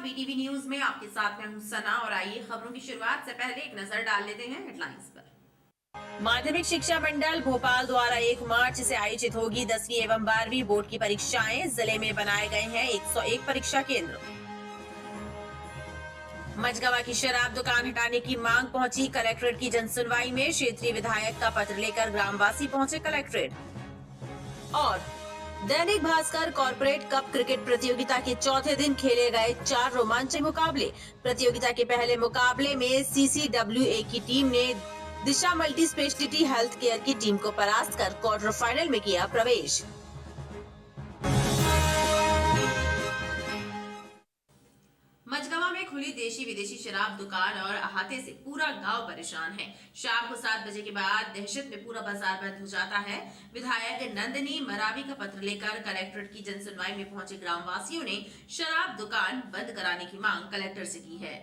VTV news में आपके साथ मैं हूं सना और आइए खबरों की शुरुआत से पहले एक नजर डाल लेते हैं हेडलाइंस पर। माध्यमिक शिक्षा मंडल भोपाल द्वारा 1 मार्च से आयोजित होगी 10वीं एवं 12वीं बोर्ड की परीक्षाएं। जिले में बनाए गए हैं 101 परीक्षा केंद्र। मझगवा की शराब दुकान हटाने की मांग पहुंची कलेक्ट्रेट की जनसुनवाई में। क्षेत्रीय विधायक का पत्र लेकर ग्रामवासी पहुंचे कलेक्ट्रेट। और Dainik Bhaskar corporate cup cricket प्रतियोगिता के चौथे दिन खेले गए 4 रोमांचक मुकाबले। प्रतियोगिता के पहले मुकाबले में सीसीडब्ल्यूए की टीम ने दिशा मल्टी स्पेशलिटी हेल्थ केयर की टीम को परास्त कर क्वार्टर फाइनल में किया प्रवेश। मझगवा में खुली देशी विदेशी शराब दुकान और अहाते से पूरा गांव परेशान है। शाम को 7 बजे के बाद दहशत में पूरा बाजार बंद हो जाता है। विधायक नंदिनी मरावी का पत्र लेकर कलेक्ट्रेट की जनसुनवाई में पहुंचे ग्रामवासियों ने शराब दुकान बंद कराने की मांग कलेक्टर से की है।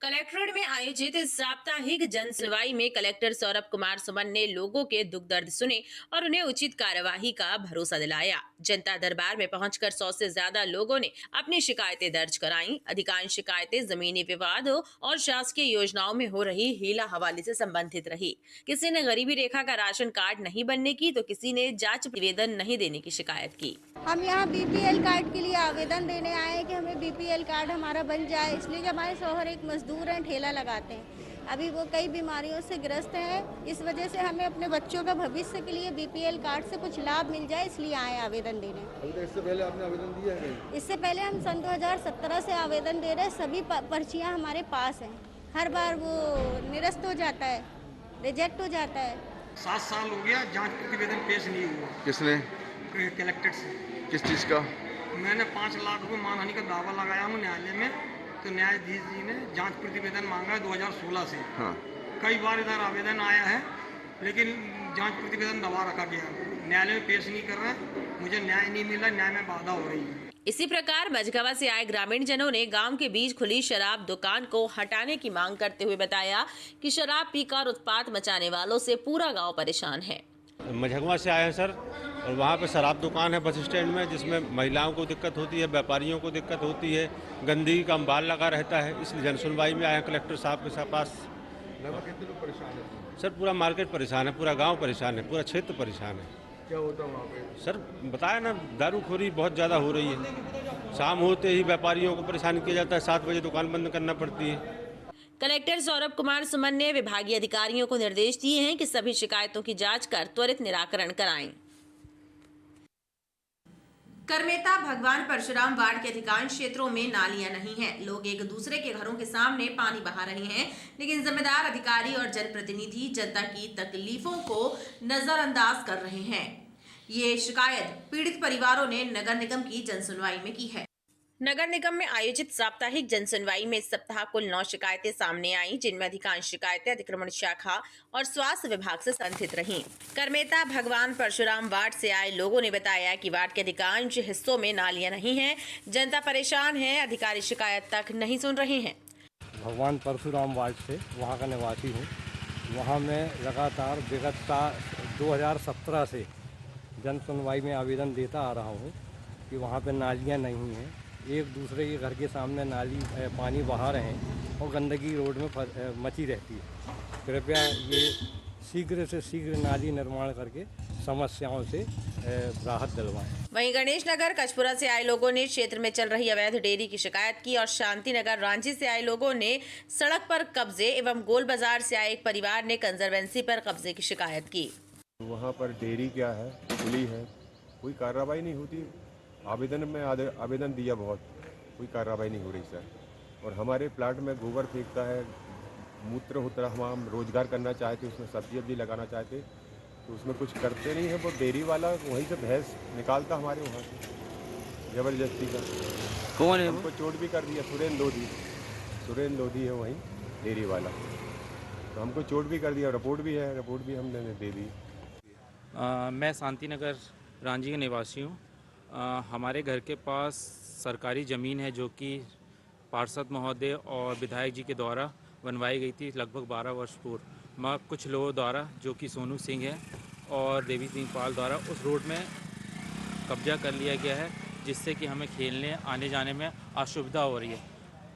कलेक्ट्रेट में आयोजित साप्ताहिक जनसुनवाई में कलेक्टर सौरभ कुमार सुमन ने लोगों के दुख दर्द सुने और उन्हें उचित कार्यवाही का भरोसा दिलाया। जनता दरबार में पहुंचकर 100 से ज्यादा लोगों ने अपनी शिकायतें दर्ज कराईं। अधिकांश शिकायतें जमीनी विवादों और शासकीय योजनाओं में हो रही हीला हवाले से संबंधित रही। किसी ने गरीबी रेखा का राशन कार्ड नहीं बनने की तो किसी ने जांच निवेदन नहीं देने की शिकायत की। हम यहाँ बीपीएल कार्ड के लिए आवेदन देने आए हैं कि हमें बीपीएल कार्ड हमारा बन जाए, इसलिए कि हमारे शौहर एक मजदूर हैं, ठेला लगाते हैं। अभी वो कई बीमारियों से ग्रस्त हैं, इस वजह से हमें अपने बच्चों का भविष्य के लिए बीपीएल कार्ड से कुछ लाभ मिल जाए, इसलिए आए आवेदन देने। इससे पहले आपने आवेदन दिया है कहीं? इससे पहले हम सन 2017 से आवेदन दे रहे हैं, सभी पर्चियाँ हमारे पास हैं। हर बार वो निरस्त हो जाता है, रिजेक्ट हो जाता है। 7 साल हो गया, जांच प्रतिवेदन पेश नहीं हुआ। किसने? कलेक्टेड से। किस चीज़ का? मैंने 5 लाख रुपए मानहानि का दावा लगाया हूँ न्यायालय में, तो न्यायाधीश जी ने जांच प्रतिवेदन मांगा है 2016 से। हाँ। कई बार इधर आवेदन आया है, लेकिन जांच प्रतिवेदन दबा रखा गया, न्यायालय में पेश नहीं कर रहे हैं। मुझे न्याय नहीं मिला, न्याय में बाधा हो रही है। इसी प्रकार मझगवा से आए ग्रामीण जनों ने गांव के बीच खुली शराब दुकान को हटाने की मांग करते हुए बताया कि शराब पीकर उत्पात मचाने वालों से पूरा गांव परेशान है। मझगवा से आए हैं सर, और वहाँ पे शराब दुकान है बस स्टैंड में, जिसमें महिलाओं को दिक्कत होती है, व्यापारियों को दिक्कत होती है, गंदगी का अंबार लगा रहता है। इसलिए जनसुनवाई में आए हैं कलेक्टर साहब के पास। कितने लोग परेशान हैं? सर पूरा मार्केट परेशान है, पूरा गांव परेशान है, पूरा क्षेत्र परेशान है। क्या होता है वहाँ पे? सर बताया ना, दारूखोरी बहुत ज़्यादा हो रही है। शाम होते ही व्यापारियों को परेशान किया जाता है, 7 बजे दुकान बंद करना पड़ती है। कलेक्टर सौरभ कुमार सुमन ने विभागीय अधिकारियों को निर्देश दिए हैं कि सभी शिकायतों की जांच कर त्वरित निराकरण कराएं। करमेता भगवान परशुराम वार्ड के अधिकांश क्षेत्रों में नालियां नहीं हैं। लोग एक दूसरे के घरों के सामने पानी बहा रहे हैं, लेकिन जिम्मेदार अधिकारी और जनप्रतिनिधि जनता की तकलीफों को नजरअंदाज कर रहे हैं। ये शिकायत पीड़ित परिवारों ने नगर निगम की जनसुनवाई में की है। नगर निगम में आयोजित साप्ताहिक जनसुनवाई में इस सप्ताह कुल 9 शिकायतें सामने आईं, जिनमें अधिकांश शिकायतें अतिक्रमण शाखा और स्वास्थ्य विभाग से संबंधित रहीं। करमेता भगवान परशुराम वार्ड से आए लोगों ने बताया कि वार्ड के अधिकांश हिस्सों में नालियां नहीं हैं, जनता परेशान है, अधिकारी शिकायत तक नहीं सुन रहे हैं। भगवान परशुराम वार्ड से वहाँ का निवासी हूँ। वहाँ मैं लगातार विगत 2017 से जन सुनवाई में आवेदन देता आ रहा हूँ कि वहाँ पे नालियाँ नहीं हैं। एक दूसरे के घर के सामने नाली पानी बहा रहे हैं और गंदगी रोड में मची रहती है। कृपया ये शीघ्र से शीघ्र नाली निर्माण करके समस्याओं से राहत दिलवाएं। वहीं गणेश नगर कचपुरा से आए लोगों ने क्षेत्र में चल रही अवैध डेयरी की शिकायत की और शांति नगर रांची से आए लोगों ने सड़क पर कब्जे एवं गोल बाजार से आए एक परिवार ने कंजरवेंसी पर कब्जे की शिकायत की। वहाँ पर डेयरी क्या है, खुली है, कोई कार्रवाई नहीं होती। आवेदन में आवेदन दिया बहुत, कोई कार्रवाई नहीं हो रही सर। और हमारे प्लाट में गोबर फेंकता है, मूत्र होता है। हम रोजगार करना चाहते, उसमें सब्जी वब्जी लगाना चाहते तो उसमें कुछ करते नहीं है। वो डेयरी वाला वहीं से भैंस निकालता हमारे वहाँ से ज़बरदस्ती का। कौन है? हमको चोट भी कर दिया, सुरेंद्र लोधी है वहीं डेयरी वाला, तो हमको चोट भी कर दिया, रिपोर्ट भी है, रिपोर्ट भी हमने दे दी। मैं शांति नगर रांची का निवासी हूँ। हमारे घर के पास सरकारी ज़मीन है जो कि पार्षद महोदय और विधायक जी के द्वारा बनवाई गई थी लगभग 12 वर्ष पूर्व। कुछ लोगों द्वारा जो कि सोनू सिंह है और देवी सिंह पाल द्वारा उस रोड में कब्जा कर लिया गया है, जिससे कि हमें खेलने आने जाने में असुविधा हो रही है।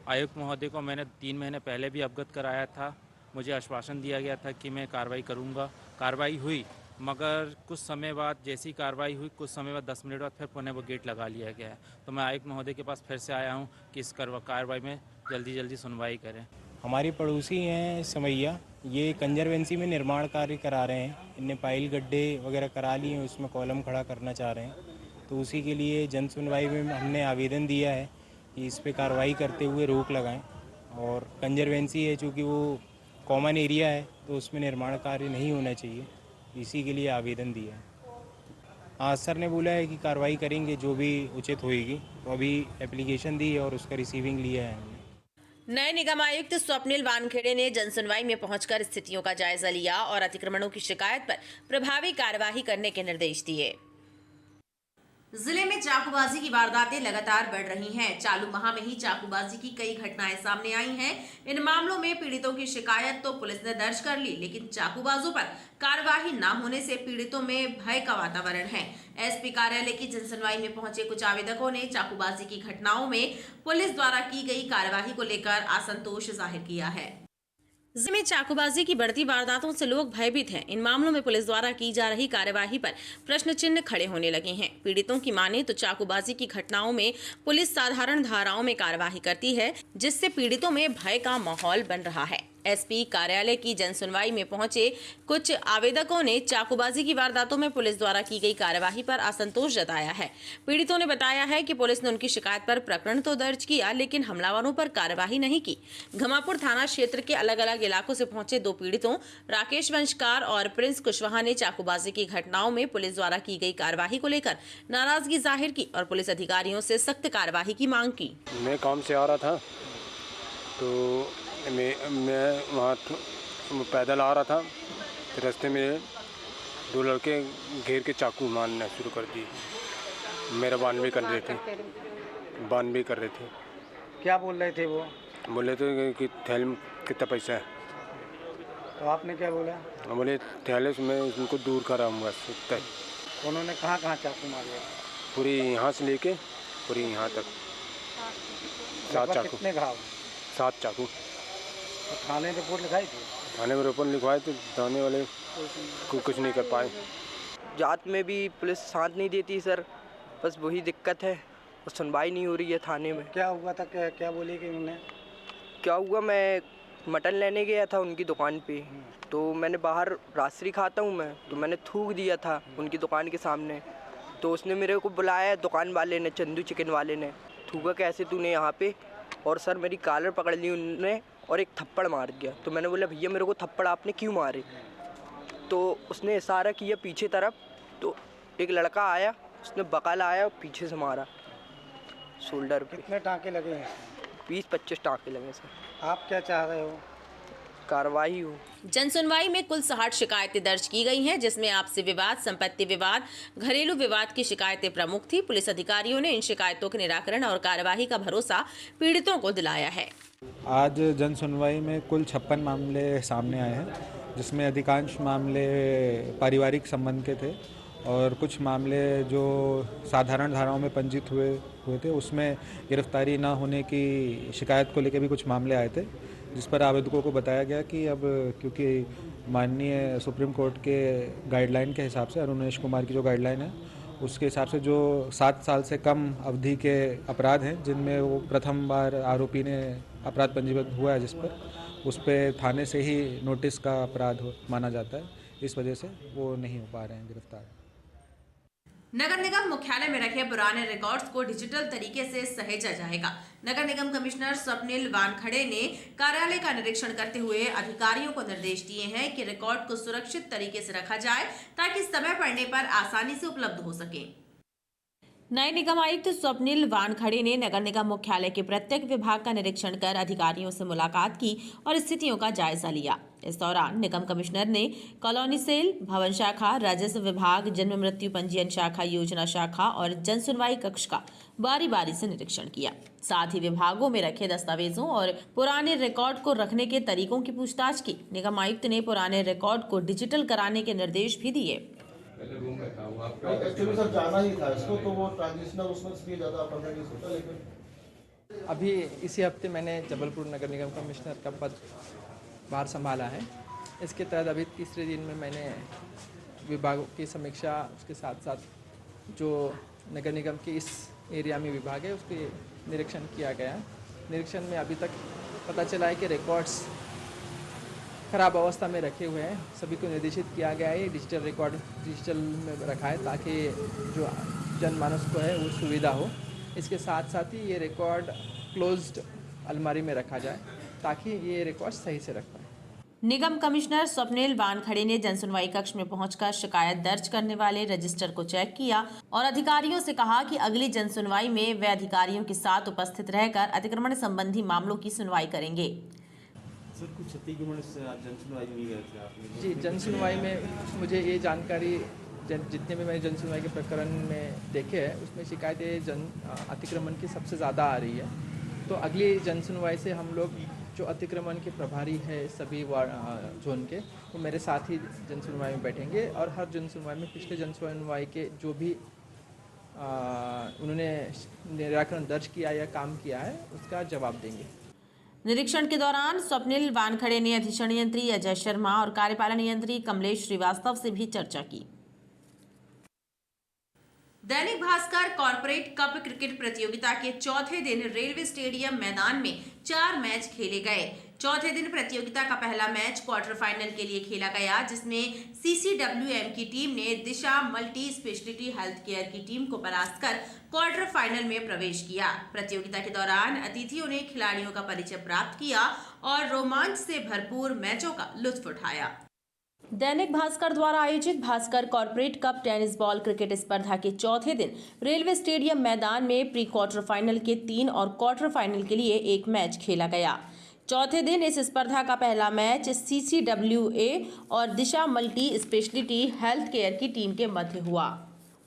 आयुक्त महोदय को मैंने 3 महीने पहले भी अवगत कराया था। मुझे आश्वासन दिया गया था कि मैं कार्रवाई करूंगा। कार्रवाई हुई, मगर कुछ समय बाद जैसी कार्रवाई हुई, कुछ समय बाद 10 मिनट बाद फिर पुनः वो गेट लगा लिया गया है। तो मैं आयुक्त महोदय के पास फिर से आया हूँ कि इस कार्रवाई में जल्दी सुनवाई करें। हमारी पड़ोसी हैं समैया, ये कंजरवेंसी में निर्माण कार्य करा रहे हैं। इनने पाइल गड्ढे वगैरह करा लिए हैं, उसमें कॉलम खड़ा करना चाह रहे हैं। तो उसी के लिए जन सुनवाई में हमने आवेदन दिया है कि इस पे कार्रवाई करते हुए रोक लगाएं। और कंजरवेंसी है, चूँकि वो कॉमन एरिया है, तो उसमें निर्माण कार्य नहीं होना चाहिए, इसी के लिए आवेदन दिया है। हाँ, सर ने बोला है कि कार्रवाई करेंगे जो भी उचित होएगी। तो अभी एप्लीकेशन दी है और उसका रिसीविंग लिया है हमने। नए निगम आयुक्त स्वप्निल वानखेड़े ने जनसुनवाई में पहुंचकर स्थितियों का जायजा लिया और अतिक्रमणों की शिकायत पर प्रभावी कार्यवाही करने के निर्देश दिए। जिले में चाकूबाजी की वारदातें लगातार बढ़ रही हैं। चालू माह में ही चाकूबाजी की कई घटनाएं सामने आई हैं। इन मामलों में पीड़ितों की शिकायत तो पुलिस ने दर्ज कर ली, लेकिन चाकूबाजों पर कार्यवाही न होने से पीड़ितों में भय का वातावरण है। एसपी कार्यालय की जनसुनवाई में पहुंचे कुछ आवेदकों ने चाकूबाजी की घटनाओं में पुलिस द्वारा की गई कार्यवाही को लेकर असंतोष जाहिर किया है। जिले में चाकूबाजी की बढ़ती वारदातों से लोग भयभीत हैं। इन मामलों में पुलिस द्वारा की जा रही कार्यवाही पर प्रश्न चिन्ह खड़े होने लगे हैं। पीड़ितों की माने तो चाकूबाजी की घटनाओं में पुलिस साधारण धाराओं में कार्यवाही करती है, जिससे पीड़ितों में भय का माहौल बन रहा है। एसपी कार्यालय की जनसुनवाई में पहुंचे कुछ आवेदकों ने चाकूबाजी की वारदातों में पुलिस द्वारा की गई कार्यवाही पर असंतोष जताया है। पीड़ितों ने बताया है कि पुलिस ने उनकी शिकायत पर प्रकरण तो दर्ज किया, लेकिन हमलावरों पर कार्यवाही नहीं की। घमापुर थाना क्षेत्र के अलग अलग इलाकों से पहुंचे 2 पीड़ितों राकेश वंशकार और प्रिंस कुशवाहा ने चाकूबाजी की घटनाओं में पुलिस द्वारा की गई कार्यवाही को लेकर नाराजगी जाहिर की और पुलिस अधिकारियों से सख्त कार्यवाही की मांग की। मैं काम से आ रहा था, तो मैं वहाँ पैदल आ रहा था, तो रास्ते में 2 लड़के घेर के चाकू मारना शुरू कर दिए। मेरा बान भी कर रहे थे। क्या बोल रहे थे वो? बोले थे कि थैले में कितना पैसा है। तो आपने क्या बोला? बोले थैले से मैं उनको दूर करा हूँ। उन्होंने कहाँ चाकू मारे? पूरी यहाँ से लेके पूरी यहाँ तक 7 चाकू। कितने घाव? 7 चाकू। तो थाने रिपोर्ट लिखाई थी? थाने में रिपोर्ट लिखवाए थे, थाने वाले कुछ नहीं कर पाए। जात में भी पुलिस साथ नहीं देती सर, बस वही दिक्कत है और सुनवाई नहीं हो रही है थाने में। क्या हुआ था? क्या बोले कि उन्होंने? क्या हुआ, मैं मटन लेने गया था उनकी दुकान पे, तो मैंने बाहर राजश्री खाता हूँ मैं, तो मैंने थूक दिया था उनकी दुकान के सामने। तो उसने मेरे को बुलाया, दुकान वाले ने, चंदू चिकन वाले ने, थूका कैसे तूने यहाँ पे? और सर मेरी कॉलर पकड़ ली उन्होंने और एक थप्पड़ मार दिया। तो मैंने बोला भैया मेरे को थप्पड़ आपने क्यों मारे? तो उसने इशारा किया पीछे तरफ, तो एक लड़का आया, उसने बकाला आया और पीछे से मारा शोल्डर पे। कितने टाँके लगे हैं? 20-25 टाँके लगे सर। आप क्या चाह रहे हो? कार्रवाई हो। जनसुनवाई में कुल 60 शिकायतें दर्ज की गई हैं, जिसमें आपसी विवाद, संपत्ति विवाद, घरेलू विवाद की शिकायतें प्रमुख थी। पुलिस अधिकारियों ने इन शिकायतों के निराकरण और कार्यवाही का भरोसा पीड़ितों को दिलाया है। आज जनसुनवाई में कुल 56 मामले सामने आए हैं, जिसमें अधिकांश मामले पारिवारिक संबंध के थे और कुछ मामले जो साधारण धाराओं में पंजीत हुए थे, उसमें गिरफ्तारी ना होने की शिकायत को लेकर भी कुछ मामले आए थे, जिस पर आवेदकों को बताया गया कि अब क्योंकि माननीय सुप्रीम कोर्ट के गाइडलाइन के हिसाब से, अरुणेश कुमार की जो गाइडलाइन है उसके हिसाब से, जो 7 साल से कम अवधि के अपराध हैं जिनमें वो प्रथम बार आरोपी ने अपराध पंजीबद्ध हुआ है, जिस पर उस पर थाने से ही नोटिस का अपराध माना जाता है, इस वजह से वो नहीं हो पा रहे हैं गिरफ्तार। नगर निगम मुख्यालय में रखे पुराने रिकॉर्ड्स को डिजिटल तरीके से सहेजा जाएगा। नगर निगम कमिश्नर स्वप्निल वानखड़े ने कार्यालय का निरीक्षण करते हुए अधिकारियों को निर्देश दिए हैं कि रिकॉर्ड को सुरक्षित तरीके से रखा जाए ताकि समय पड़ने पर आसानी से उपलब्ध हो सके। नए निगम आयुक्त स्वप्निल वानखड़े ने नगर निगम मुख्यालय के प्रत्येक विभाग का निरीक्षण कर अधिकारियों से मुलाकात की और स्थितियों का जायजा लिया। इस दौरान निगम कमिश्नर ने कॉलोनी सेल, भवन शाखा, राजस्व विभाग, जन्म मृत्यु पंजीयन शाखा, योजना शाखा और जन सुनवाई कक्ष का बारी बारी से निरीक्षण किया। साथ ही विभागों में रखे दस्तावेजों और पुराने रिकॉर्ड को रखने के तरीकों की पूछताछ की। निगम आयुक्त ने पुराने रिकॉर्ड को डिजिटल कराने के निर्देश भी दिए। पहले रूम में था वो आपका एक्चुअली सर जाना ही था इसको, तो वो ट्रांजिशनल उसमें इसलिए ज़्यादा 15 नहीं सोचा। लेकिन अभी इसी हफ्ते मैंने जबलपुर नगर निगम कमिश्नर का पद भार संभाला है। इसके तहत अभी तीसरे दिन में मैंने विभागों की समीक्षा, उसके साथ साथ जो नगर निगम के इस एरिया में विभाग है उसके निरीक्षण किया गया। निरीक्षण में अभी तक पता चला है कि रिकॉर्ड्स खराब अवस्था में रखे हुए हैं। सभी को निर्देशित किया गया है डिजिटल रिकॉर्ड डिजिटल में रखा है ताकि जो जनमानस को है वो सुविधा हो। इसके साथ साथ ही ये रिकॉर्ड क्लोज्ड अलमारी में रखा जाए ताकि ये रिकॉर्ड सही से रख पाए। निगम कमिश्नर स्वप्निल वानखड़े ने जनसुनवाई कक्ष में पहुंचकर शिकायत दर्ज करने वाले रजिस्टर को चेक किया और अधिकारियों से कहा कि अगली जनसुनवाई में वे अधिकारियों के साथ उपस्थित रहकर अतिक्रमण संबंधी मामलों की सुनवाई करेंगे। सर, कुछ अतिक्रमण से आप जनसुनवाई में गए थे आपने? जी, जनसुनवाई में मुझे ये जानकारी जितने भी मैंने जनसुनवाई के प्रकरण में देखे हैं उसमें शिकायतें अतिक्रमण की सबसे ज़्यादा आ रही है। तो अगली जनसुनवाई से हम लोग जो अतिक्रमण के प्रभारी है सभी जोन के, वो मेरे साथ ही जनसुनवाई में बैठेंगे और हर जनसुनवाई में पिछले जनसुनवाई के जो भी उन्होंने निराकरण दर्ज किया या काम किया है उसका जवाब देंगे। निरीक्षण के दौरान स्वप्निल वानखड़े ने अधीक्षण यंत्री अजय शर्मा और कार्यपालन यंत्री कमलेश श्रीवास्तव से भी चर्चा की। Dainik Bhaskar corporate cup cricket प्रतियोगिता के चौथे दिन रेलवे स्टेडियम मैदान में 4 मैच खेले गए। चौथे दिन प्रतियोगिता का पहला मैच क्वार्टर फाइनल के लिए खेला गया, जिसमें CCWM की टीम ने दिशा मल्टी स्पेशलिटी हेल्थ केयर की टीम को परास्त कर क्वार्टर फाइनल में प्रवेश किया। प्रतियोगिता के दौरान अतिथियों ने खिलाड़ियों का परिचय प्राप्त किया और रोमांच से भरपूर मैचों का लुत्फ उठाया। दैनिक भास्कर द्वारा आयोजित Bhaskar corporate cup tennis ball cricket स्पर्धा के चौथे दिन रेलवे स्टेडियम मैदान में प्री क्वार्टर फाइनल के 3 और क्वार्टर फाइनल के लिए 1 मैच खेला गया। चौथे दिन इस स्पर्धा का पहला मैच CCWA और दिशा मल्टी स्पेशलिटी हेल्थ केयर की टीम के मध्य हुआ।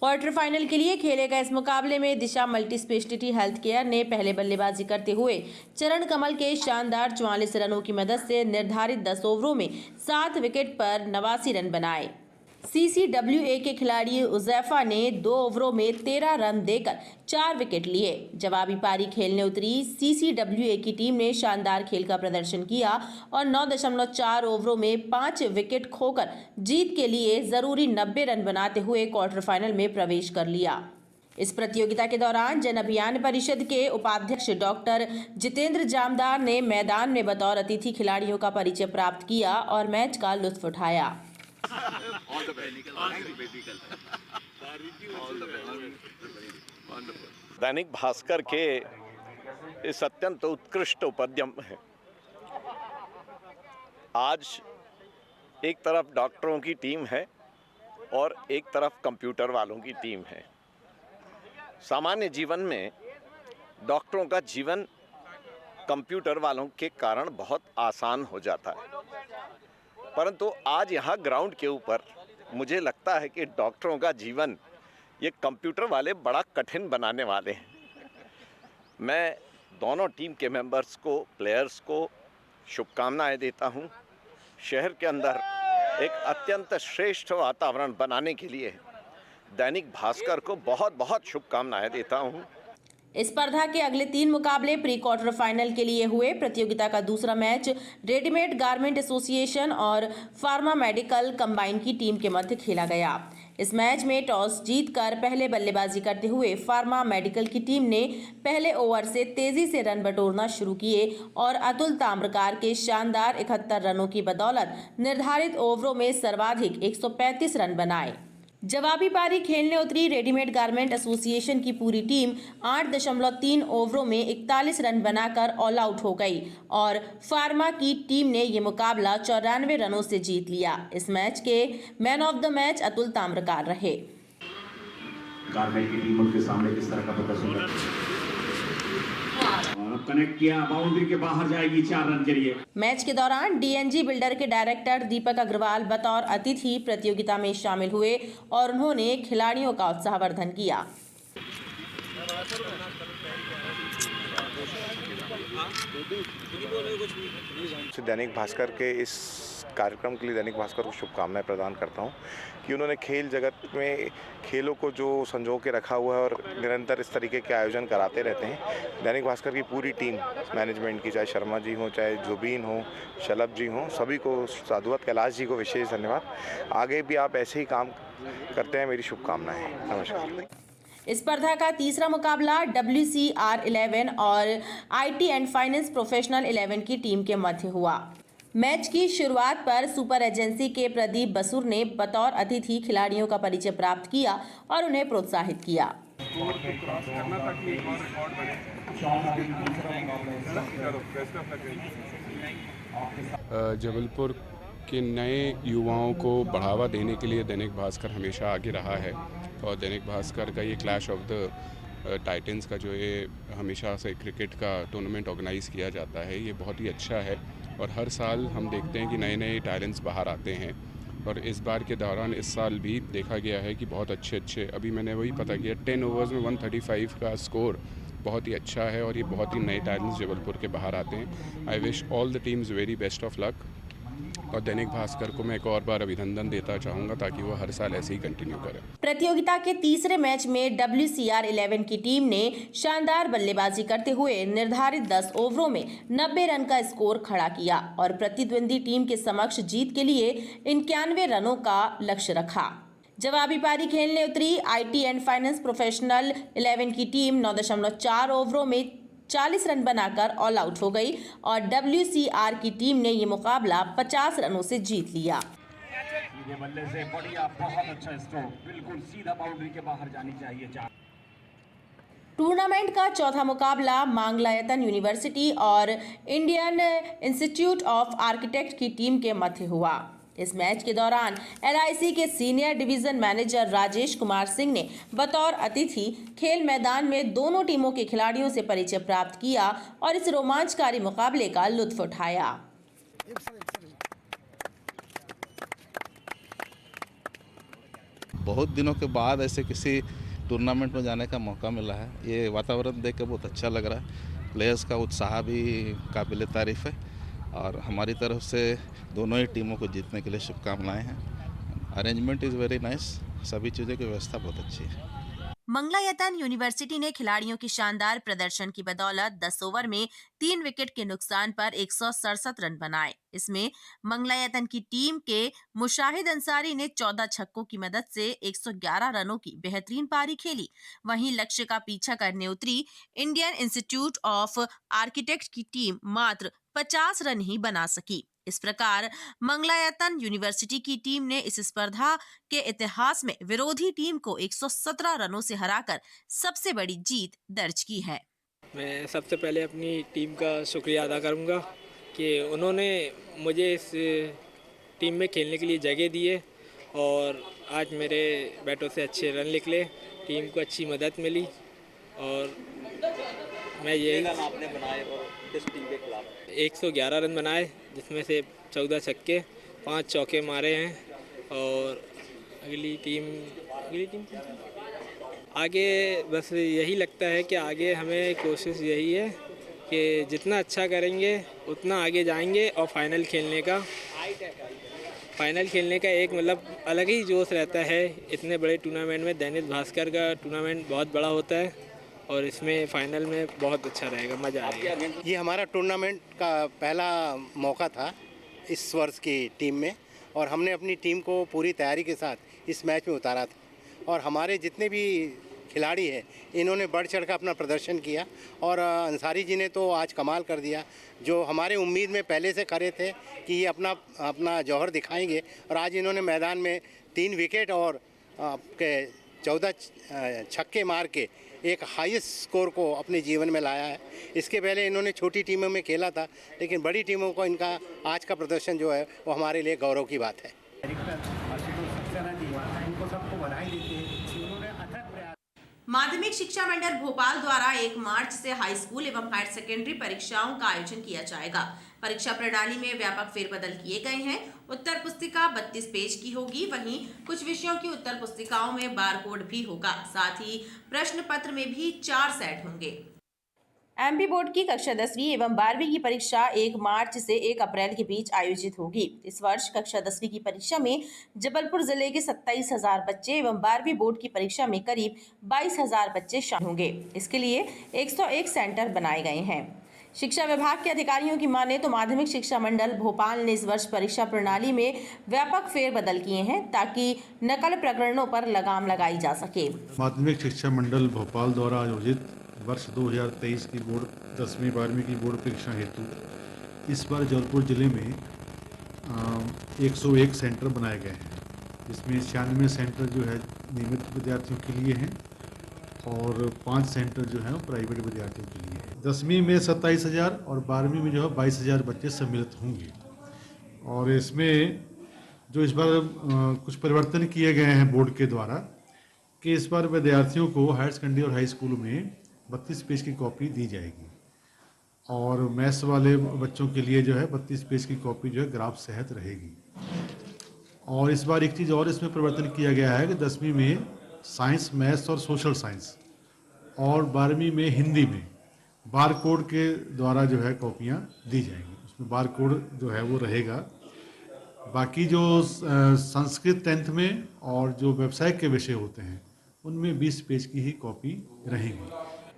क्वार्टर फाइनल के लिए खेले गए इस मुकाबले में दिशा मल्टी स्पेशलिटी हेल्थ केयर ने पहले बल्लेबाजी करते हुए चरण कमल के शानदार 44 रनों की मदद से निर्धारित 10 ओवरों में 7 विकेट पर 89 रन बनाए। CCWA के खिलाड़ी उजैफा ने 2 ओवरों में 13 रन देकर 4 विकेट लिए। जवाबी पारी खेलने उतरी CCWA की टीम ने शानदार खेल का प्रदर्शन किया और 9.4 ओवरों में 5 विकेट खोकर जीत के लिए जरूरी 90 रन बनाते हुए क्वार्टर फाइनल में प्रवेश कर लिया। इस प्रतियोगिता के दौरान जन अभियान परिषद के उपाध्यक्ष डॉक्टर जितेंद्र जामदार ने मैदान में बतौर अतिथि खिलाड़ियों का परिचय प्राप्त किया और मैच का लुत्फ उठाया। दैनिक भास्कर के इस अत्यंत उत्कृष्ट उद्यम है। आज एक तरफ डॉक्टरों की टीम है और एक तरफ कंप्यूटर वालों की टीम है। सामान्य जीवन में डॉक्टरों का जीवन कंप्यूटर वालों के कारण बहुत आसान हो जाता है, परंतु आज यहाँ ग्राउंड के ऊपर मुझे लगता है कि डॉक्टरों का जीवन ये कंप्यूटर वाले बड़ा कठिन बनाने वाले हैं। मैं दोनों टीम के मेंबर्स को, प्लेयर्स को शुभकामनाएं देता हूँ। शहर के अंदर एक अत्यंत श्रेष्ठ वातावरण बनाने के लिए दैनिक भास्कर को बहुत बहुत शुभकामनाएं देता हूँ। इस स्पर्धा के अगले 3 मुकाबले प्री क्वार्टर फाइनल के लिए हुए। प्रतियोगिता का दूसरा मैच रेडीमेड गारमेंट एसोसिएशन और फार्मा मेडिकल कंबाइन की टीम के मध्य खेला गया। इस मैच में टॉस जीतकर पहले बल्लेबाजी करते हुए फार्मा मेडिकल की टीम ने पहले ओवर से तेजी से रन बटोरना शुरू किए और अतुल ताम्रकार के शानदार 71 रनों की बदौलत निर्धारित ओवरों में सर्वाधिक 135 रन बनाए। जवाबी पारी खेलने उतरी रेडीमेड गारमेंट एसोसिएशन की पूरी टीम 8.3 ओवरों में 41 रन बनाकर ऑल आउट हो गई और फार्मा की टीम ने ये मुकाबला 94 रनों से जीत लिया। इस मैच के man of the match Atul Tamrakar रहे। गारमेंट की टीम उनके सामने किस तरह का प्रदर्शन कनेक्ट किया, बाउंड्री के बाहर जाएगी 4 रन के लिए। मैच के दौरान DNG बिल्डर के डायरेक्टर दीपक अग्रवाल बतौर अतिथि प्रतियोगिता में शामिल हुए और उन्होंने खिलाड़ियों का उत्साहवर्धन किया। दैनिक भास्कर के इस कार्यक्रम के लिए दैनिक भास्कर को शुभकामनाएं प्रदान करता हूं कि उन्होंने खेल जगत में खेलों को जो संजो के रखा हुआ है और निरंतर इस तरीके के आयोजन कराते रहते हैं। दैनिक भास्कर की पूरी टीम मैनेजमेंट की, चाहे शर्मा जी हों, चाहे जुबीन हो, शलभ जी हों, सभी को, साधुवत कैलाश जी को विशेष धन्यवाद। आगे भी आप ऐसे ही काम करते हैं, मेरी शुभकामनाएं। नमस्कार। इस स्पर्धा का तीसरा मुकाबला WCR 11 और IT एंड फाइनेंस प्रोफेशनल 11 की टीम के मध्य हुआ। मैच की शुरुआत पर सुपर एजेंसी के प्रदीप बसुर ने बतौर अतिथि खिलाड़ियों का परिचय प्राप्त किया और उन्हें प्रोत्साहित किया। जबलपुर के नए युवाओं को बढ़ावा देने के लिए दैनिक भास्कर हमेशा आगे रहा है और दैनिक भास्कर का ये क्लैश ऑफ द टाइटन्स का जो ये हमेशा से क्रिकेट का टूर्नामेंट ऑर्गेनाइज़ किया जाता है, ये बहुत ही अच्छा है और हर साल हम देखते हैं कि नए नए टैलेंट्स बाहर आते हैं और इस बार के दौरान इस साल भी देखा गया है कि बहुत अच्छे अभी मैंने वही पता किया 10 ओवर्स में 135 का स्कोर बहुत ही अच्छा है और ये बहुत ही नए टैलेंट्स जबलपुर के बाहर आते हैं। I wish all the teams very best of luck और दैनिक भास्कर को मैं एक और बार अभिनंदन देता चाहूँगा ताकि वो हर साल ऐसे ही कंटिन्यू करें। प्रतियोगिता के तीसरे मैच में WCR 11 की टीम ने शानदार बल्लेबाजी करते हुए निर्धारित 10 ओवरों में 90 रन का स्कोर खड़ा किया और प्रतिद्वंदी टीम के समक्ष जीत के लिए 91 रनों का लक्ष्य रखा। जवाबी पारी खेलने उतरी IT एंड फाइनेंस प्रोफेशनल 11 की टीम 9.4 ओवरों में 40 रन बनाकर ऑल आउट हो गई और WCR की टीम ने ये मुकाबला 50 रनों से जीत लिया। बल्ले से बढ़िया, बहुत अच्छा स्ट्रोक, बिल्कुल सीधा बाउंड्री के बाहर जानी चाहिए। टूर्नामेंट का चौथा मुकाबला मांगलायतन यूनिवर्सिटी और इंडियन इंस्टीट्यूट ऑफ आर्किटेक्ट की टीम के मध्य हुआ। इस मैच के दौरान LIC के senior division manager Rajesh Kumar Singh ने बतौर अतिथि खेल मैदान में दोनों टीमों के खिलाड़ियों से परिचय प्राप्त किया और इस रोमांचकारी मुकाबले का लुत्फ उठाया। बहुत दिनों के बाद ऐसे किसी टूर्नामेंट में जाने का मौका मिला है। ये वातावरण देख के बहुत अच्छा लग रहा है। प्लेयर्स का उत्साह भी काबिल तारीफ़ है और हमारी तरफ से दोनों ही टीमों को जीतने के लिए शुभकामनाएं हैं। अरेंजमेंट इज़ वेरी नाइस, सभी चीज़ों की व्यवस्था बहुत अच्छी है। मंगलायतन यूनिवर्सिटी ने खिलाड़ियों की शानदार प्रदर्शन की बदौलत 10 ओवर में 3 विकेट के नुकसान पर 167 रन बनाए। इसमें मंगलायतन की टीम के मुशाहिद अंसारी ने 14 छक्कों की मदद से 111 रनों की बेहतरीन पारी खेली। वहीं लक्ष्य का पीछा करने उतरी इंडियन इंस्टीट्यूट ऑफ आर्किटेक्ट की टीम मात्र 50 रन ही बना सकी। इस प्रकार मंगलायतन यूनिवर्सिटी की टीम ने इस स्पर्धा के इतिहास में विरोधी टीम को 117 रनों से हराकर सबसे बड़ी जीत दर्ज की है। मैं सबसे पहले अपनी टीम का शुक्रिया अदा करूंगा कि उन्होंने मुझे इस टीम में खेलने के लिए जगह दी है और आज मेरे बैटों से अच्छे रन निकले, टीम को अच्छी मदद मिली और मैं ये आपने बनाए और किस टीम के खिलाफ 111 रन बनाए, जिसमें से 14 छक्के, 5 चौके मारे हैं और अगली टीम आगे बस यही लगता है कि आगे हमें कोशिश यही है कि जितना अच्छा करेंगे उतना आगे जाएंगे और फाइनल खेलने का एक मतलब अलग ही जोश रहता है। इतने बड़े टूर्नामेंट में दैनिक भास्कर का टूर्नामेंट बहुत बड़ा होता है और इसमें फाइनल में बहुत अच्छा रहेगा, मज़ा आएगा। ये हमारा टूर्नामेंट का पहला मौका था इस वर्ष की टीम में और हमने अपनी टीम को पूरी तैयारी के साथ इस मैच में उतारा था और हमारे जितने भी खिलाड़ी हैं इन्होंने बढ़ चढ़ कर अपना प्रदर्शन किया और अंसारी जी ने तो आज कमाल कर दिया। जो हमारे उम्मीद में पहले से खड़े थे कि ये अपना जौहर दिखाएंगे और आज इन्होंने मैदान में 3 विकेट और आपके 14 छक्के मार के एक हाईएस्ट स्कोर को अपने जीवन में लाया है। इसके पहले इन्होंने छोटी टीमों में खेला था, लेकिन बड़ी टीमों को इनका आज का प्रदर्शन जो है वो हमारे लिए गौरव की बात है। माध्यमिक शिक्षा मंडल भोपाल द्वारा 1 मार्च से हाई स्कूल एवं हायर सेकेंडरी परीक्षाओं का आयोजन किया जाएगा। परीक्षा प्रणाली में व्यापक फेरबदल किए गए हैं। उत्तर पुस्तिका 32 पेज की होगी, वहीं कुछ विषयों की उत्तर पुस्तिकाओं में बारकोड भी होगा। साथ ही प्रश्न पत्र में भी 4 सेट होंगे। एमपी बोर्ड की कक्षा 10वीं एवं 12वीं की परीक्षा 1 मार्च से 1 अप्रैल के बीच आयोजित होगी। इस वर्ष कक्षा 10वीं की परीक्षा में जबलपुर जिले के 27,000 बच्चे एवं 12वीं बोर्ड की परीक्षा में करीब 22,000 बच्चे शामिल होंगे। इसके लिए 101 सेंटर बनाए गए हैं। शिक्षा विभाग के अधिकारियों की माने तो माध्यमिक शिक्षा मंडल भोपाल ने इस वर्ष परीक्षा प्रणाली में व्यापक फेरबदल किए हैं ताकि नकल प्रकरणों पर लगाम लगाई जा सके। माध्यमिक शिक्षा मंडल भोपाल द्वारा आयोजित वर्ष 2023 की बोर्ड 10वीं 12वीं की बोर्ड परीक्षा हेतु इस बार जबलपुर जिले में 101 सेंटर बनाए गए हैं, जिसमें 96 सेंटर जो है नियमित विद्यार्थियों के लिए हैं और 5 सेंटर जो हैं प्राइवेट विद्यार्थियों के लिए हैं। 10वीं में 27,000 और 12वीं में जो है 22,000 बच्चे सम्मिलित होंगे। और इसमें जो इस बार कुछ परिवर्तन किए गए हैं बोर्ड के द्वारा कि इस बार विद्यार्थियों को हायर सेकेंडरी और हाई स्कूल में 32 पेज की कॉपी दी जाएगी और मैथ्स वाले बच्चों के लिए जो है 32 पेज की कॉपी जो है ग्राफ सहित रहेगी। और इस बार एक चीज़ और इसमें परिवर्तन किया गया है कि 10वीं में साइंस, मैथ्स और सोशल साइंस और 12वीं में हिंदी में बार कोड के द्वारा जो है कॉपियाँ दी जाएंगी। उसमें बार कोड जो है वो रहेगा। बाकी जो संस्कृत 10th में और जो व्यवसाय के विषय होते हैं उनमें 20 पेज की ही कॉपी रहेगी।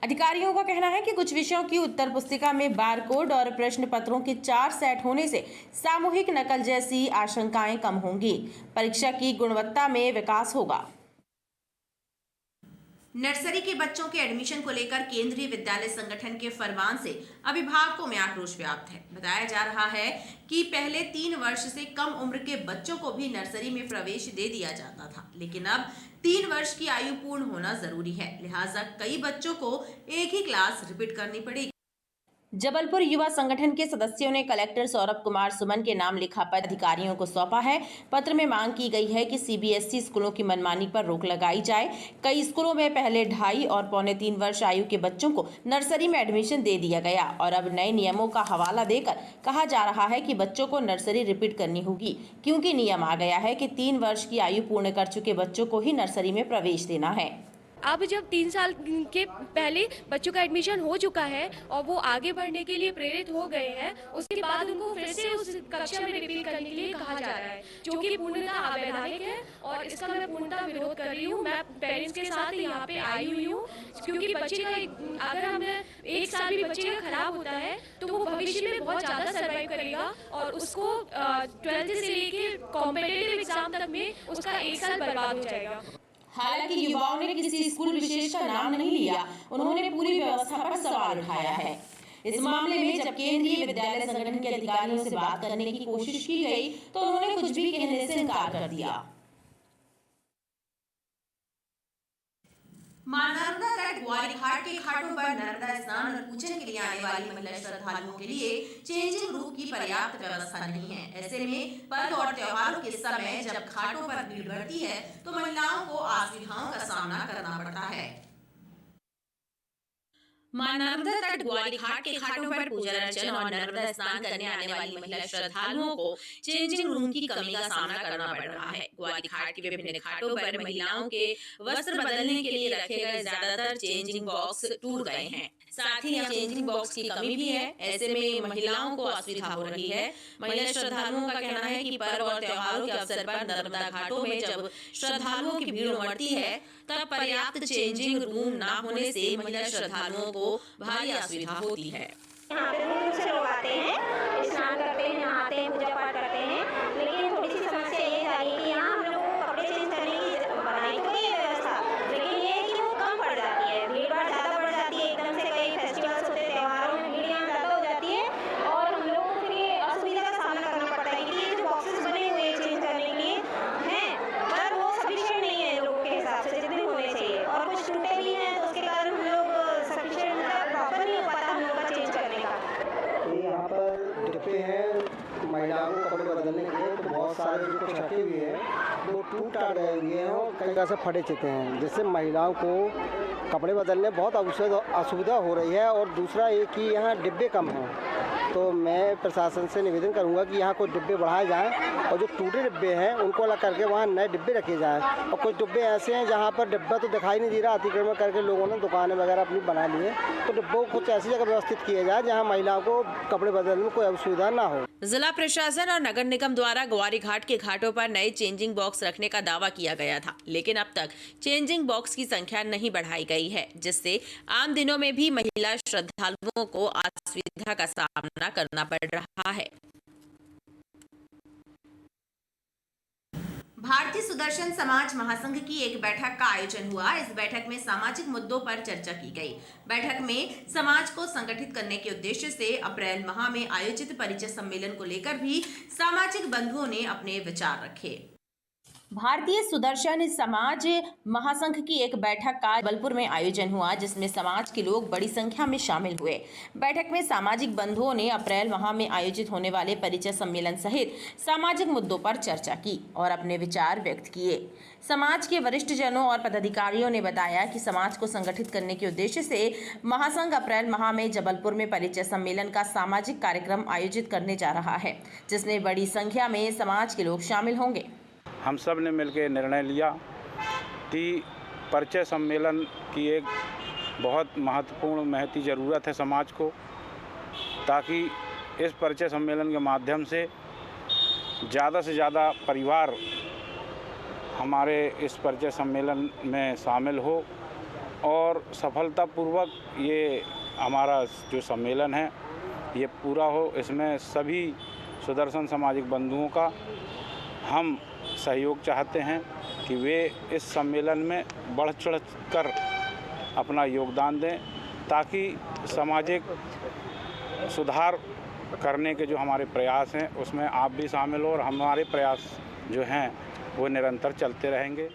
अधिकारियों का कहना है कि कुछ विषयों की उत्तर पुस्तिका में बार कोड और प्रश्न पत्रों के 4 सेट होने से सामूहिक नकल जैसी आशंकाएं कम होंगी। परीक्षा की गुणवत्ता में विकास होगा। नर्सरी के बच्चों के एडमिशन को लेकर केंद्रीय विद्यालय संगठन के फरमान से अभिभावकों में आक्रोश व्याप्त है। बताया जा रहा है कि पहले 3 वर्ष से कम उम्र के बच्चों को भी नर्सरी में प्रवेश दे दिया जाता था, लेकिन अब 3 वर्ष की आयु पूर्ण होना जरूरी है, लिहाजा कई बच्चों को एक ही क्लास रिपीट करनी पड़ेगी। जबलपुर युवा संगठन के सदस्यों ने कलेक्टर सौरभ कुमार सुमन के नाम लिखा पत्र अधिकारियों को सौंपा है। पत्र में मांग की गई है कि सीबीएसई स्कूलों की मनमानी पर रोक लगाई जाए। कई स्कूलों में पहले 2.5 और पौने 3 वर्ष आयु के बच्चों को नर्सरी में एडमिशन दे दिया गया और अब नए नियमों का हवाला देकर कहा जा रहा है कि बच्चों को नर्सरी रिपीट करनी होगी, क्योंकि नियम आ गया है कि 3 वर्ष की आयु पूर्ण कर चुके बच्चों को ही नर्सरी में प्रवेश देना है। अब जब 3 साल के पहले बच्चों का एडमिशन हो चुका है और वो आगे बढ़ने के लिए प्रेरित हो गए हैं, उसके बाद उनको फिर से उस कक्षा में रिपीट करने के लिए कहा जा रहा है, जो कि पूर्णतः अवैधानिक है और इसका मैं पूर्णतः विरोध कर रही हूँ। मैं पेरेंट्स के साथ यहाँ पे आई हुई हूँ, क्योंकि बच्चे का अगर हमें 1 साल भी बच्चे का खराब होता है तो वो भविष्य में बहुत ज़्यादा सर्वाइव करेगा और उसको 12th से लेके कॉम्पिटिटिव एग्जाम तक में उसका 1 साल बर्बाद हो जाएगा। हालांकि युवाओं ने किसी स्कूल विशेष का नाम नहीं लिया, उन्होंने पूरी व्यवस्था पर सवाल उठाया है। इस मामले में जब केंद्रीय विद्यालय संगठन के अधिकारियों से बात करने की कोशिश की गई तो उन्होंने कुछ भी कहने से इनकार कर दिया। मां नर्मदा तट ग्वालियर घाट के घाटों पर नर्मदा स्नान और पूजन के लिए आने वाली महिला श्रद्धालुओं के लिए चेंजिंग रूम की पर्याप्त व्यवस्था नहीं है। ऐसे में पर्व और त्योहारों के समय जब घाटों पर भीड़ बढ़ती है तो महिलाओं को असुविधाओं का सामना करना पड़ता है। मां नर्मदा तट ग्वालियर घाट के घाटों पर पूजा अर्चन और नर्मदा स्नान करने आने वाली महिला श्रद्धालुओं को चेंजिंग रूम की कमी का सामना करना पड़ रहा है। ग्वालियर घाट के विभिन्न घाटों पर महिलाओं के वस्त्र बदलने के लिए रखे गए ज्यादातर चेंजिंग बॉक्स टूट गए हैं। साथ ही यहाँ चेंजिंग बॉक्स की कमी भी है। ऐसे में महिलाओं को असुविधा हो रही है। महिला श्रद्धालुओं का कहना है कि पर्व और त्योहारों के अवसर पर नर्मदा घाटों में जब श्रद्धालुओं की भीड़ उमड़ती है तब पर्याप्त चेंजिंग रूम न होने से महिला श्रद्धालुओं को भारी असुविधा होती है। यहाँ पे दूर से लोग आते हैं, स्नान करते हैं, नहाते हैं, पूजा पाठ करते हैं, लेकिन थोड़ी सी समस्या ये आ रही है कि यहाँ हम लोग को कपड़े चेंज करने की बनाई तो ये व्यवस्था, लेकिन ये है कि वो कम पड़ जाती है, भीड़ भाड़ ज़्यादा बढ़ जाती है। एकदम से कई फेस्टिवल्स होते हैं, त्योहारों में भीड़ यहाँ ज़्यादा हो जाती है और हम लोग को फिर ये असुविधा का सामना करना पड़ता है कि ये जो बॉक्सेस बने हुए हैं चेंज करने के लिए हैं, पर वो सफिशिएंट नहीं है लोगों के हिसाब से जितने होने चाहिए, और कुछ टूटे भी हैं तो उसके कारण हम लोग सफिशिएंट प्रॉपर नहीं हो पाता हम लोग का चेंज करने का। यहाँ पर डिब्बे हैं महिलाओं को कपड़े बदलने के लिए, तो बहुत सारे जो कुछ रखे हुए हैं वो टूट टाट गए हुए हैं और कई तरह से फटे चुके हैं, जिससे महिलाओं को कपड़े बदलने बहुत असुविधा हो रही है। और दूसरा ये कि यहाँ डिब्बे कम हैं, तो मैं प्रशासन से निवेदन करूंगा कि यहाँ कुछ डिब्बे बढ़ाए जाएं और जो टूटे डिब्बे हैं उनको अलग करके वहाँ नए डिब्बे रखे जाएं। और कुछ डिब्बे ऐसे हैं जहाँ पर डिब्बा तो दिखाई नहीं दे रहा, अतिक्रमण करके लोगों ने दुकानें वगैरह अपनी बना ली हैं, तो डिब्बों को कुछ ऐसी जगह व्यवस्थित किया जाए जहाँ महिलाओं को कपड़े बदलने में कोई असुविधा ना हो। जिला प्रशासन और नगर निगम द्वारा ग्वारी घाट के घाटों पर नए चेंजिंग बॉक्स रखने का दावा किया गया था, लेकिन अब तक चेंजिंग बॉक्स की संख्या नहीं बढ़ाई गई है, जिससे आम दिनों में भी महिला श्रद्धालुओं को असुविधा का सामना करना पड़ रहा है। भारतीय सुदर्शन समाज महासंघ की एक बैठक का आयोजन हुआ। इस बैठक में सामाजिक मुद्दों पर चर्चा की गई। बैठक में समाज को संगठित करने के उद्देश्य से अप्रैल माह में आयोजित परिचय सम्मेलन को लेकर भी सामाजिक बंधुओं ने अपने विचार रखे। भारतीय सुदर्शन समाज महासंघ की एक बैठक का जबलपुर में आयोजन हुआ, जिसमें समाज के लोग बड़ी संख्या में शामिल हुए। बैठक में सामाजिक बंधुओं ने अप्रैल माह में आयोजित होने वाले परिचय सम्मेलन सहित सामाजिक मुद्दों पर चर्चा की और अपने विचार व्यक्त किए। समाज के वरिष्ठ जनों और पदाधिकारियों ने बताया कि समाज को संगठित करने के उद्देश्य से महासंघ अप्रैल माह में जबलपुर में परिचय सम्मेलन का सामाजिक कार्यक्रम आयोजित करने जा रहा है, जिसमें बड़ी संख्या में समाज के लोग शामिल होंगे। हम सब ने मिलकर निर्णय लिया कि परिचय सम्मेलन की एक बहुत महत्वपूर्ण महती ज़रूरत है समाज को, ताकि इस परिचय सम्मेलन के माध्यम से ज़्यादा से ज़्यादा परिवार हमारे इस परिचय सम्मेलन में शामिल हो और सफलतापूर्वक ये हमारा जो सम्मेलन है ये पूरा हो। इसमें सभी सुदर्शन सामाजिक बंधुओं का हम सहयोग चाहते हैं कि वे इस सम्मेलन में बढ़ चढ़ कर अपना योगदान दें, ताकि सामाजिक सुधार करने के जो हमारे प्रयास हैं उसमें आप भी शामिल हो और हमारे प्रयास जो हैं वो निरंतर चलते रहेंगे।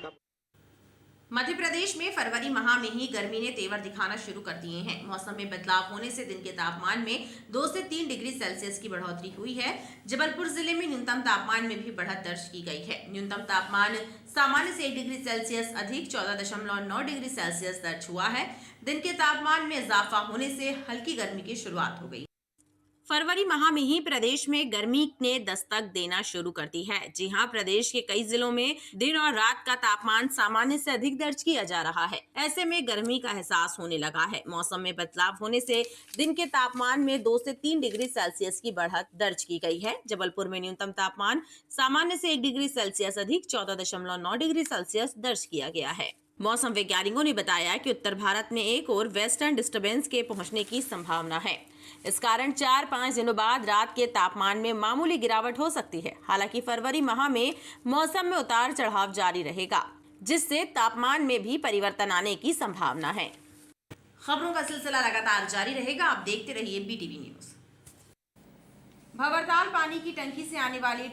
मध्य प्रदेश में फरवरी माह में ही गर्मी ने तेवर दिखाना शुरू कर दिए हैं। मौसम में बदलाव होने से दिन के तापमान में 2 से 3 डिग्री सेल्सियस की बढ़ोतरी हुई है। जबलपुर जिले में न्यूनतम तापमान में भी बढ़त दर्ज की गई है। न्यूनतम तापमान सामान्य से 1 डिग्री सेल्सियस अधिक 14.9 डिग्री सेल्सियस दर्ज हुआ है। दिन के तापमान में इजाफा होने से हल्की गर्मी की शुरुआत हो गई। फरवरी माह में ही प्रदेश में गर्मी ने दस्तक देना शुरू कर दी है। जी हां, प्रदेश के कई जिलों में दिन और रात का तापमान सामान्य से अधिक दर्ज किया जा रहा है। ऐसे में गर्मी का एहसास होने लगा है। मौसम में बदलाव होने से दिन के तापमान में 2 से 3 डिग्री सेल्सियस की बढ़त दर्ज की गई है। जबलपुर में न्यूनतम तापमान सामान्य से 1 डिग्री सेल्सियस अधिक 14.9 डिग्री सेल्सियस दर्ज किया गया है। मौसम वैज्ञानिकों ने बताया कि उत्तर भारत में एक और वेस्टर्न डिस्टर्बेंस के पहुंचने की संभावना है। इस कारण 4-5 दिनों बाद रात के तापमान में मामूली गिरावट हो सकती है। हालांकि फरवरी माह में मौसम में उतार चढ़ाव जारी रहेगा, जिससे तापमान में भी परिवर्तन आने की संभावना है। खबरों का सिलसिला लगातार जारी रहेगा। आप देखते रहिए BTV न्यूज। भंवरताल पानी की टंकी से आने वाली